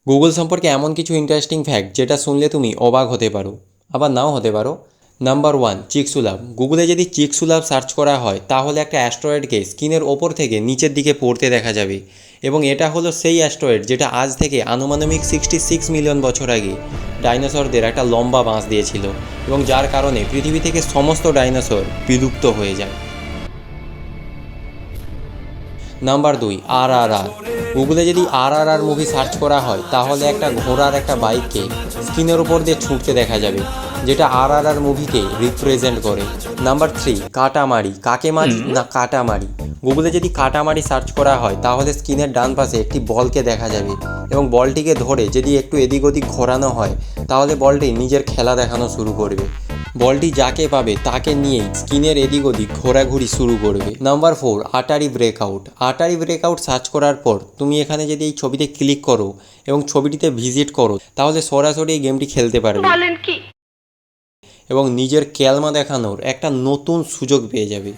Google সম্পর্কে এমন কিছু ইন্টারেস্টিং ফ্যাক্ট যেটা শুনলে তুমি অবাক হতে পারো, আবার নাও হতে পারো। নাম্বার 1, চিকসুলাভ। গুগলে যদি চিকসুলাভ সার্চ করা হয় তাহলে একটা অ্যাস্ট্রয়েডকে স্ক্রিনের ওপর থেকে নিচের দিকে পড়তে দেখা যাবে, এবং এটা হলো সেই অ্যাস্ট্রয়েড যেটা আজ থেকে আনুমানিক 66 মিলিয়ন বছর আগে ডাইনোসরদের একটা লম্বা বাঁশ দিয়েছিল, এবং যার কারণে পৃথিবী থেকে সমস্ত ডাইনোসর বিলুপ্ত হয়ে যায়। Number 2, RRR। গুগলে যদি RRR মুভি সার্চ করা হয় তাহলে একটা ঘোড়ার একটা বাইককে স্ক্রিনের উপর দিয়ে ছুটতে দেখা যাবে, যেটা RRR মুভিকে রিপ্রেজেন্ট করে। নাম্বার 3, কাটামারি। কাকে মারি না কাটামারি। গুগলে যদি কাটামারি সার্চ করা হয় তাহলে স্ক্রিনের ডান পাশে একটি বলকে দেখা যাবে, এবং বলটিকে ধরে যদি একটু এদিক ওদিক ঘোরানো হয় তাহলে বলটি নিজের খেলা দেখানো শুরু করবে। বলটি যাকে পাবে তাকে নিয়েই স্ক্রিনের এদিক ওদিক ঘোরাঘুরি শুরু করবে। Number 4, Attari breakout. Attari breakout search করার পর তুমি এখানে যদি এই ছবিতে ক্লিক করো এবং ছবিটিতে ভিজিট করো তাহলে সরাসরি এই গেমটি খেলতে পারবে এবং নিজের ক্যালমা দেখানোর একটা নতুন সুযোগ পেয়ে যাবে।